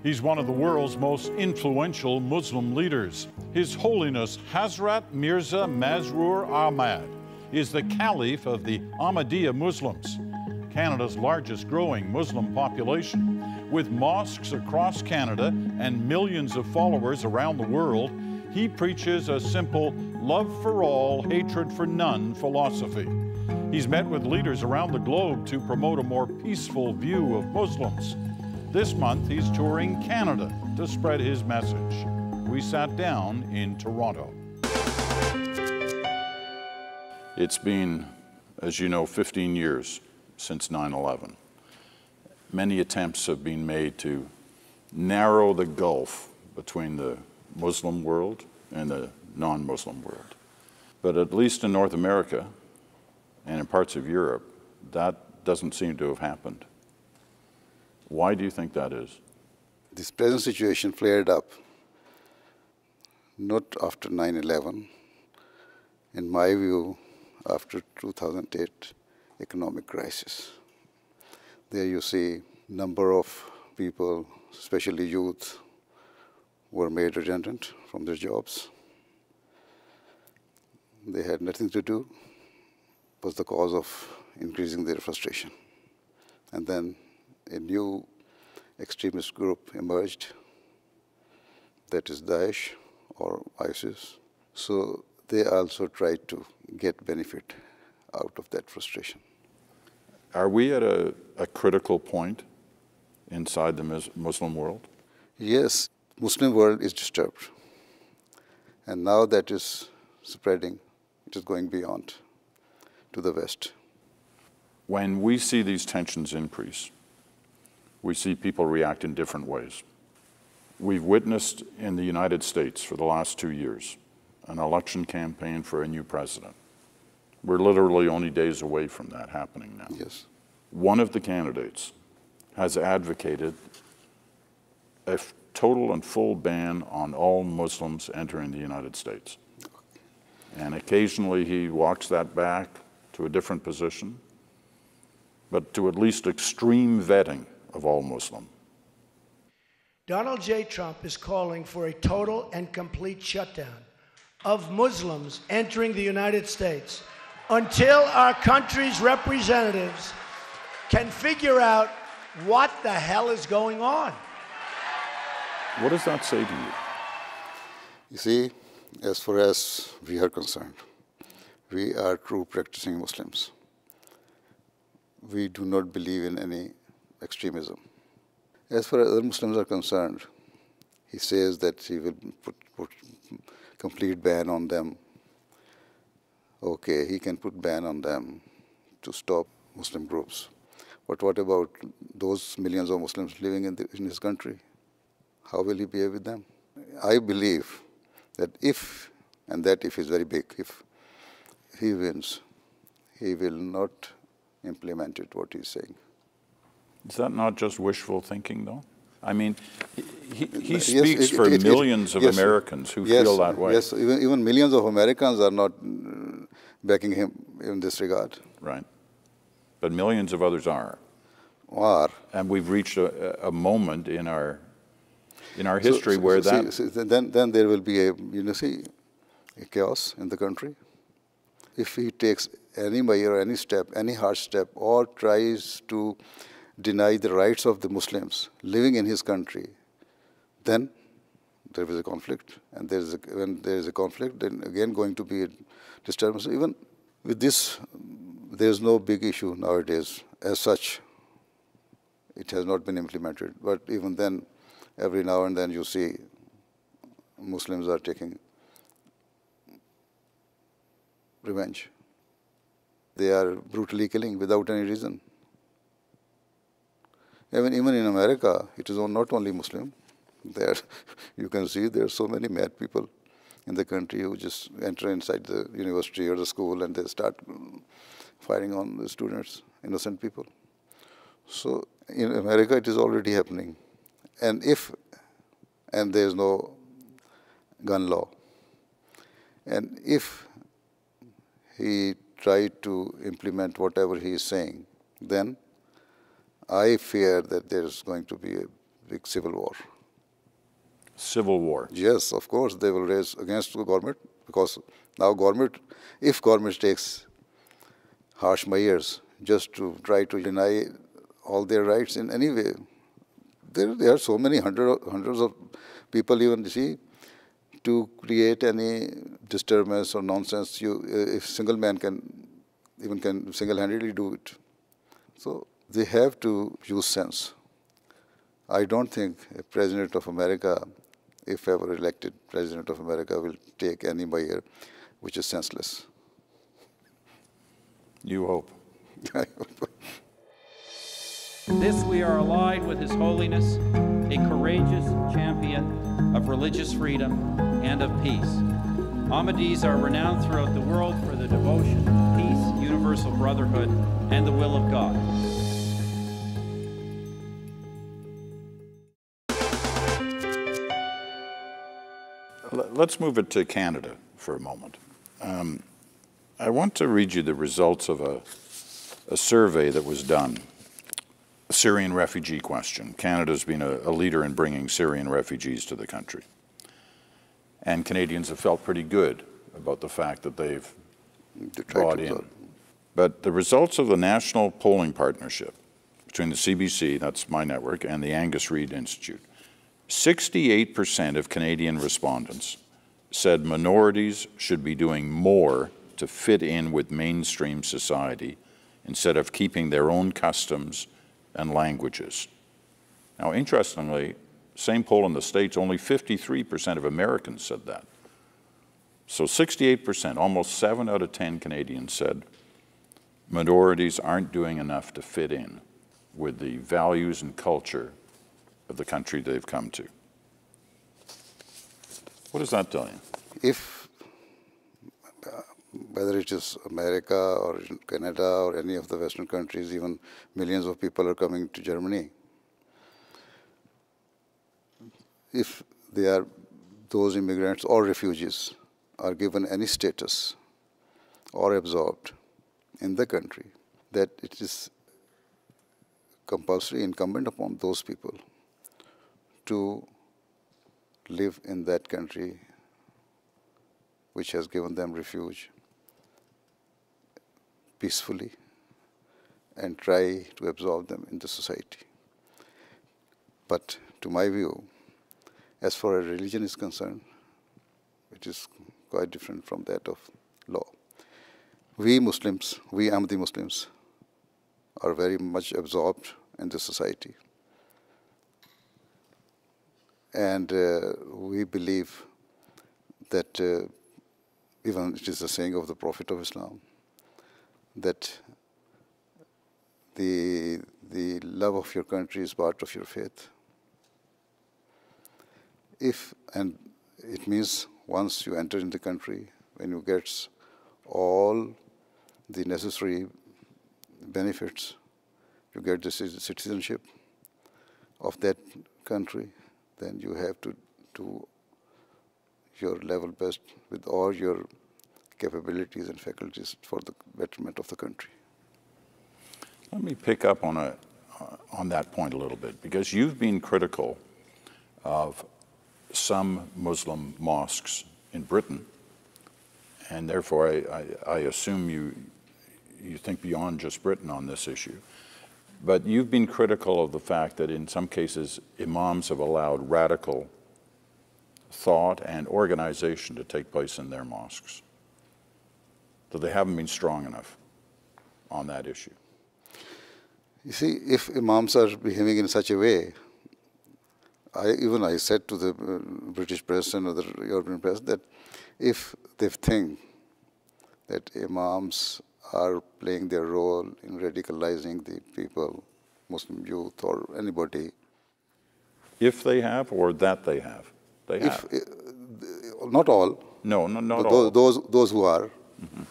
He's one of the world's most influential Muslim leaders. His Holiness Hazrat Mirza Masroor Ahmad is the Caliph of the Ahmadiyya Muslims, Canada's largest growing Muslim population. With mosques across Canada and millions of followers around the world, he preaches a simple love for all, hatred for none philosophy. He's met with leaders around the globe to promote a more peaceful view of Muslims. This month, he's touring Canada to spread his message. We sat down in Toronto. It's been, as you know, 15 years since 9/11. Many attempts have been made to narrow the gulf between the Muslim world and the non-Muslim world. But at least in North America and in parts of Europe, that doesn't seem to have happened. Why do you think that is? This present situation flared up not after 9/11, in my view, after 2008 economic crisis. There you see number of people, especially youth, were made redundant from their jobs. They had nothing to do, was the cause of increasing their frustration. And then a new extremist group emerged, that is Daesh or ISIS. So they also tried to get benefit out of that frustration. Are we at a critical point inside the Muslim world? Yes, Muslim world is disturbed. And now that is spreading, it is going beyond to the West. When we see these tensions increase, we see people react in different ways. We've witnessed in the United States for the last 2 years an election campaign for a new president. We're literally only days away from that happening now. Yes. One of the candidates has advocated a total and full ban on all Muslims entering the United States. And occasionally he walks that back to a different position, but to at least extreme vetting of all Muslim. Donald J. Trump is calling for a total and complete shutdown of Muslims entering the United States until our country's representatives can figure out what the hell is going on. What does that say to you? You see, as far as we are concerned, we are true practicing Muslims. We do not believe in any extremism. As far as other Muslims are concerned, he says that he will put complete ban on them. Okay, he can put ban on them to stop Muslim groups. But what about those millions of Muslims living in his country? How will he behave with them? I believe that if is very big, if he wins, he will not implement it, what he's saying. Is that not just wishful thinking, though? I mean, he speaks for millions of Americans who feel that way. Yes, even millions of Americans are not backing him in this regard. Right. But millions of others are. And we've reached a moment in our history where then there will be a chaos in the country. If he takes any measure, any step, any harsh step, or tries to deny the rights of the Muslims living in his country, then there is a conflict. And when there is a conflict, then again going to be a disturbance. Even with this, there is no big issue nowadays as such. It has not been implemented. But even then, every now and then you see Muslims are taking revenge. They are brutally killing without any reason. Even in America, it is not only Muslim. There, you can see there are so many mad people in the country who just enter inside the university or the school and they start firing on the students, innocent people. So in America, it is already happening. And there is no gun law, and if he tried to implement whatever he is saying, then I fear that there is going to be a big civil war. Civil war. Yes, of course, they will raise against the government, because now if government takes harsh measures just to try to deny all their rights in any way, there are so many hundreds of people, even, you see, to create any disturbance or nonsense, if single man can single-handedly do it. So they have to use sense. I don't think a president of America, if ever elected president of America, will take any measure which is senseless. You hope. This we are allied with His Holiness, a courageous champion of religious freedom and of peace. Ahmadis are renowned throughout the world for their devotion, peace, universal brotherhood, and the will of God. Let's move it to Canada for a moment. I want to read you the results of a survey that was done. Syrian refugee question. Canada's been a leader in bringing Syrian refugees to the country. And Canadians have felt pretty good about the fact that they've brought in. But the results of the national polling partnership between the CBC, that's my network, and the Angus Reid Institute, 68% of Canadian respondents said minorities should be doing more to fit in with mainstream society instead of keeping their own customs and languages. Now, interestingly, same poll in the States, only 53% of Americans said that. So 68%, almost 7 out of 10 Canadians said minorities aren't doing enough to fit in with the values and culture of the country they've come to. What does that tell you? If, whether it is America or Canada or any of the Western countries, even millions of people are coming to Germany, if they are, those immigrants or refugees are given any status or absorbed in the country, that it is compulsory, incumbent upon those people to live in that country which has given them refuge peacefully and try to absorb them in the society. But to my view, as far as religion is concerned, it is quite different from that of law. We Muslims, we Ahmadi Muslims, are very much absorbed in the society. And we believe that, even it is the saying of the Prophet of Islam, that the love of your country is part of your faith. And it means once you enter in the country, when you get all the necessary benefits, you get the citizenship of that country, then you have to do your level best with all your capabilities and faculties for the betterment of the country. Let me pick up on that point a little bit, because you've been critical of some Muslim mosques in Britain, and therefore I assume you think beyond just Britain on this issue. But you've been critical of the fact that in some cases imams have allowed radical thought and organization to take place in their mosques, that they haven't been strong enough on that issue. You see, if imams are behaving in such a way, I said to the British press and other European press that if they think that imams are playing their role in radicalizing the people, Muslim youth or anybody. If they have, or that they have? They have. Not all. No, not all. Those who are. Mm-hmm.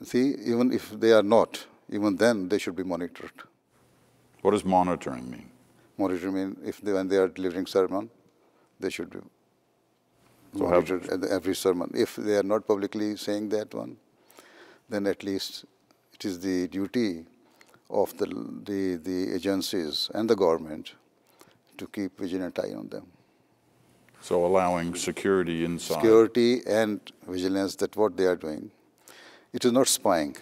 See, even if they are not, even then they should be monitored. What does monitoring mean? Monitoring means when they are delivering sermon, they should be monitored at every sermon. If they are not publicly saying that one, then at least it is the duty of the agencies and the government to keep vigilant eye on them. So allowing security inside. Security and vigilance, that's what they are doing. It is not spying.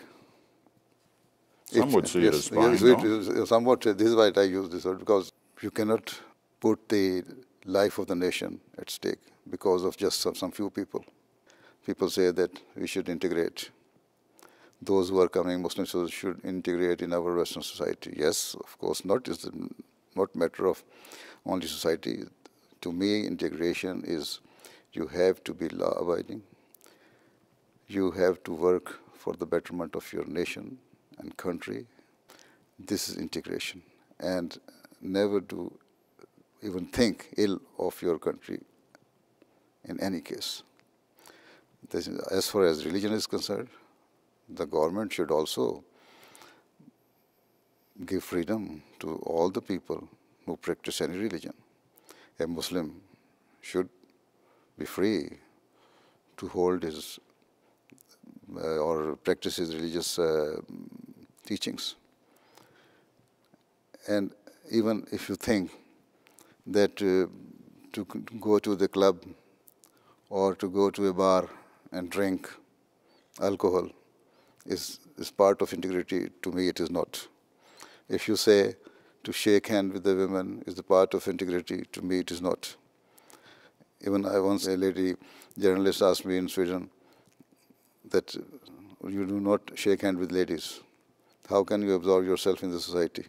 Some would see it as spying, yes, no? Somewhat, this is why I use this word, because you cannot put the life of the nation at stake because of just some few people. People say that we should integrate. Those who are coming, Muslims should integrate in our Western society. Yes, of course not. It's not matter of only society. To me, integration is you have to be law-abiding. You have to work for the betterment of your nation and country. This is integration. And never do even think ill of your country in any case. As far as religion is concerned, the government should also give freedom to all the people who practice any religion. A Muslim should be free to hold his or practice his religious teachings. And even if you think that to go to the club or to go to a bar and drink alcohol is part of integrity, to me it is not. If you say to shake hand with the women is the part of integrity, to me it is not. Even once a lady journalist asked me in Sweden that you do not shake hand with ladies. How can you absorb yourself in the society?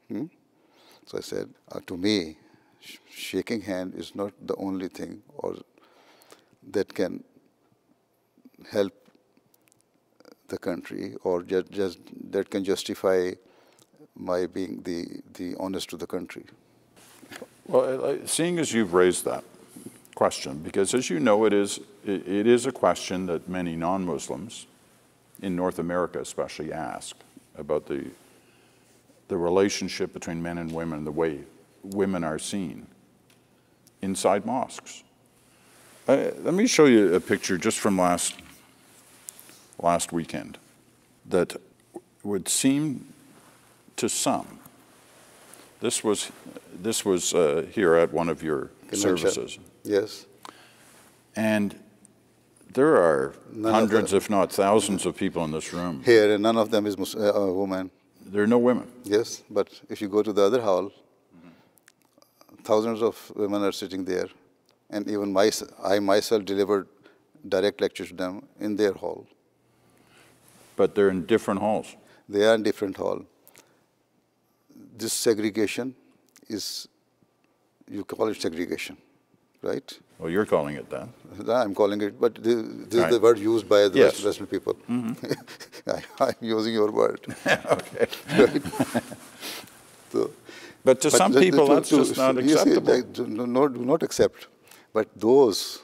So I said, to me, shaking hand is not the only thing or that can help the country or just that can justify my being the honest to the country. Well, seeing as you've raised that question, because as you know, it is a question that many non-Muslims in North America especially ask about the relationship between men and women, the way women are seen inside mosques. Let me show you a picture just from last weekend that would seem to some. This was here at one of your services. Yes. And there are hundreds, if not thousands, of people in this room. Here, and none of them is a woman. There are no women. Yes, but if you go to the other hall, thousands of women are sitting there, and even I myself delivered direct lectures to them in their hall. But they're in different halls. They are in different halls. This segregation is, you call it segregation, right? Well, you're calling it that. I'm calling it, but this is the word used by the Western people. I'm using your word. Okay. Right? But to some people, that's just not acceptable. Do not accept. But those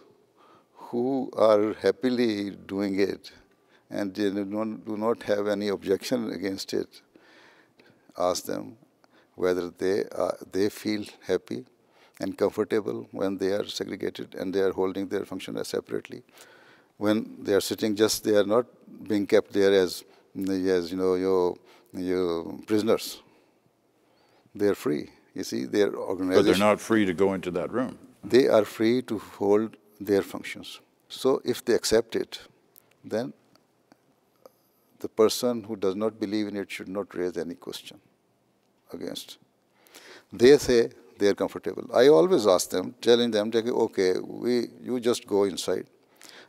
who are happily doing it and they do not have any objection against it, ask them whether they feel happy and comfortable when they are segregated and they are holding their function separately. When they are sitting, they are not being kept there as your prisoners. They are free. You see, their organization. But they're not free to go into that room. They are free to hold their functions. So if they accept it, then the person who does not believe in it should not raise any question against. They say they are comfortable. I always ask them, telling them, okay, you just go inside.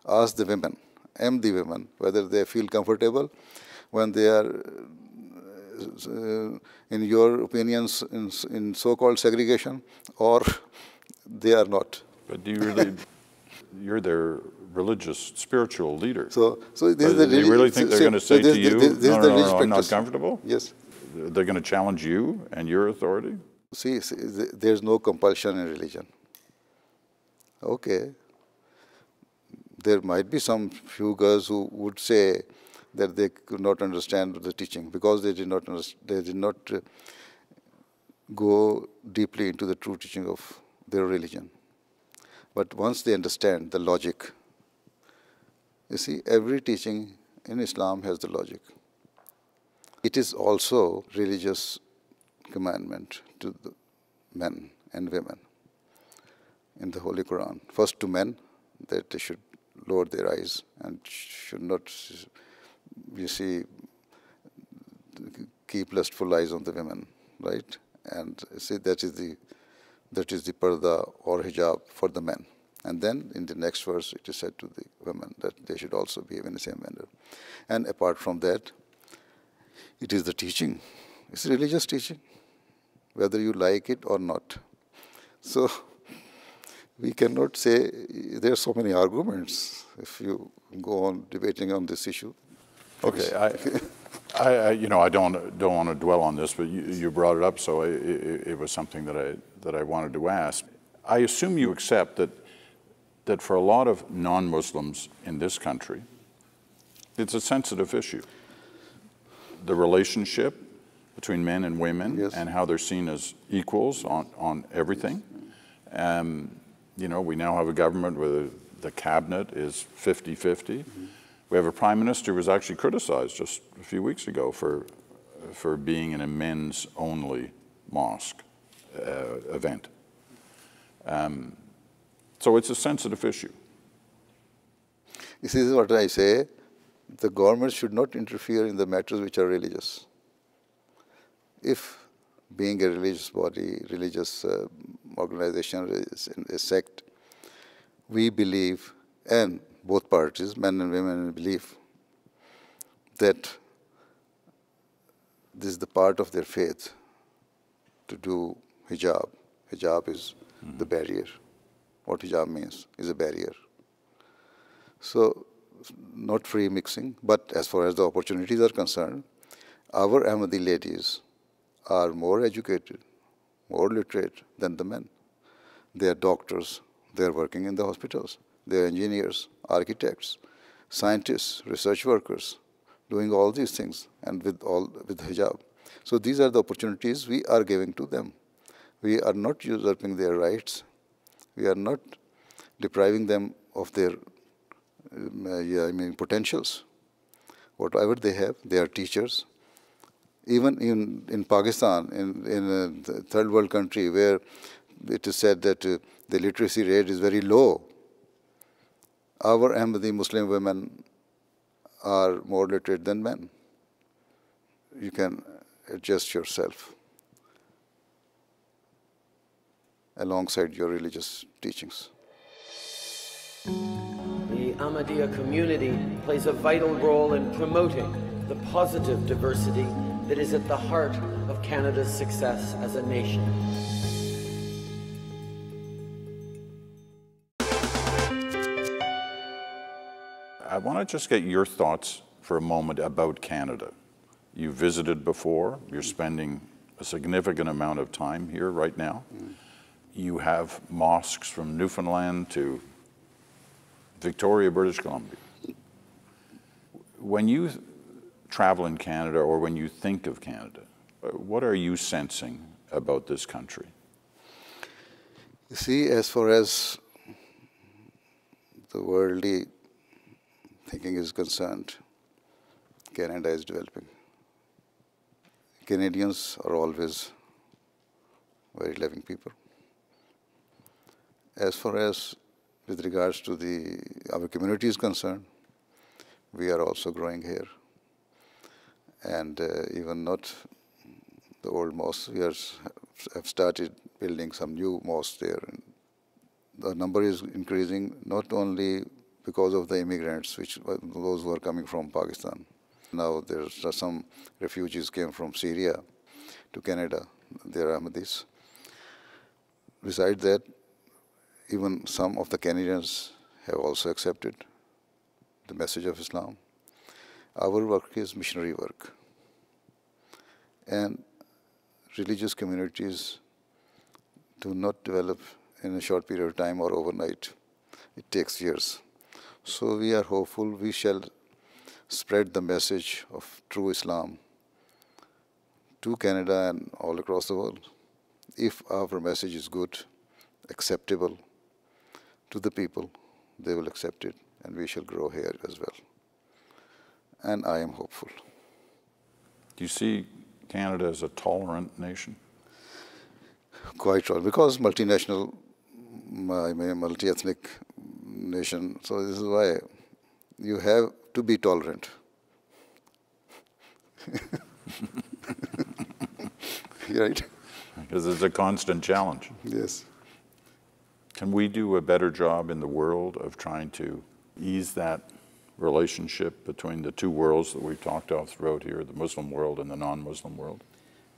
Ask the women, the women, whether they feel comfortable when they are, in your opinions, in so-called segregation, or they are not. But do you really, you're their religious, spiritual leader. So this is the do you really think they're going to say to you, no, I'm not comfortable? Yes. They're going to challenge you and your authority? See, there's no compulsion in religion. Okay. There might be some few girls who would say that they could not understand the teaching because they did not go deeply into the true teaching of their religion. But once they understand the logic, you see, every teaching in Islam has the logic. It is also religious commandment to the men and women. in the Holy Quran. First to men, that they should lower their eyes and should not, you see, keep lustful eyes on the women, right? And see, that is the parda or hijab for the men. And then in the next verse, it is said to the women that they should also behave in the same manner. And apart from that, it is the teaching. It's religious teaching, whether you like it or not. So we cannot say, there are so many arguments if you go on debating on this issue. Okay, I don't want to dwell on this, but you brought it up, so it was something that I wanted to ask. I assume you accept that for a lot of non-Muslims in this country, it's a sensitive issue. The relationship between men and women, yes, and how they're seen as equals on everything. You know, we now have a government where the cabinet is 50-50. Mm-hmm. We have a prime minister who was actually criticized just a few weeks ago for being in a men's-only mosque event. So it's a sensitive issue. This is what I say. The government should not interfere in the matters which are religious. If being a religious body, religious organization, a sect, we believe, and both parties, men and women, believe that this is the part of their faith to do hijab. Hijab is the barrier. What hijab means is a barrier. So, not free mixing, but as far as the opportunities are concerned, our Ahmadi ladies are more educated, more literate than the men. They are doctors, they are working in the hospitals, they are engineers, architects, scientists, research workers, doing all these things, and with hijab. So these are the opportunities we are giving to them. We are not usurping their rights. We are not depriving them of their potentials. Whatever they have, they are teachers. Even in Pakistan, in a third world country where it is said that the literacy rate is very low, our Ahmadi Muslim women are more literate than men. You can adjust yourself alongside your religious teachings. The Ahmadiyya community plays a vital role in promoting the positive diversity that is at the heart of Canada's success as a nation. I want to just get your thoughts for a moment about Canada. You visited before, you're spending a significant amount of time here right now. You have mosques from Newfoundland to Victoria, British Columbia. When you travel in Canada or when you think of Canada, what are you sensing about this country? You see, as far as the worldly thinking is concerned, Canada is developing. Canadians are always very loving people. As far as with regards to our community is concerned, we are also growing here. And even not the old mosques, we have started building some new mosques there. And the number is increasing not only because of the immigrants, those who are coming from Pakistan. Now there's some refugees came from Syria to Canada. They are Ahmadis. Besides that, even some of the Canadians have also accepted the message of Islam. Our work is missionary work. And religious communities do not develop in a short period of time or overnight. It takes years. So we are hopeful we shall spread the message of true Islam to Canada and all across the world. If our message is good, acceptable to the people, they will accept it, and we shall grow here as well. And I am hopeful. Do you see Canada as a tolerant nation? Quite right, because multinational a multi-ethnic nation. So this is why you have to be tolerant. Right? Because it's a constant challenge. Yes. Can we do a better job in the world of trying to ease that relationship between the two worlds that we've talked of throughout here, the Muslim world and the non-Muslim world?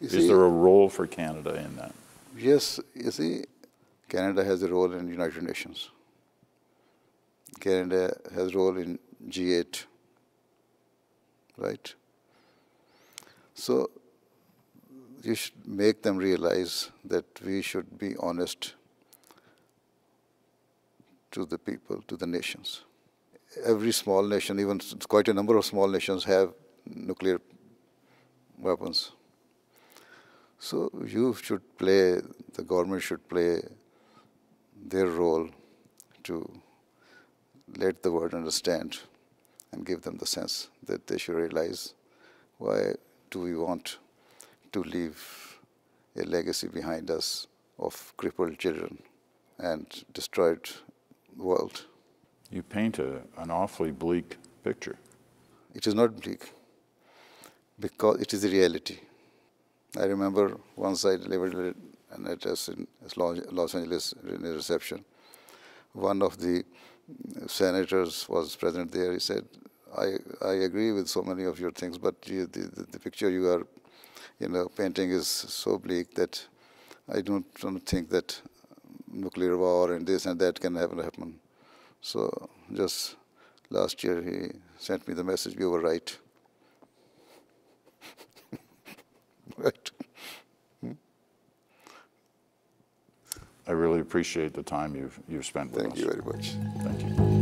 Is there a role for Canada in that? Yes, you see, Canada has a role in United Nations. Canada has a role in G8, right? So you should make them realize that we should be honest to the people, to the nations. Every small nation, even quite a number of small nations, have nuclear weapons. So you should play, the government should play their role to let the world understand and give them the sense that they should realize, why do we want to leave a legacy behind us of crippled children and destroyed world? You paint an awfully bleak picture. It is not bleak, because it is a reality. I remember once I delivered an address in Los Angeles in a reception. One of the senators was present there. He said, I agree with so many of your things, but the picture you are painting is so bleak that I don't think that nuclear war and this and that can happen. So just last year he sent me the message, you were right. Right. I really appreciate the time you've spent with us. Thank you very much. Thank you.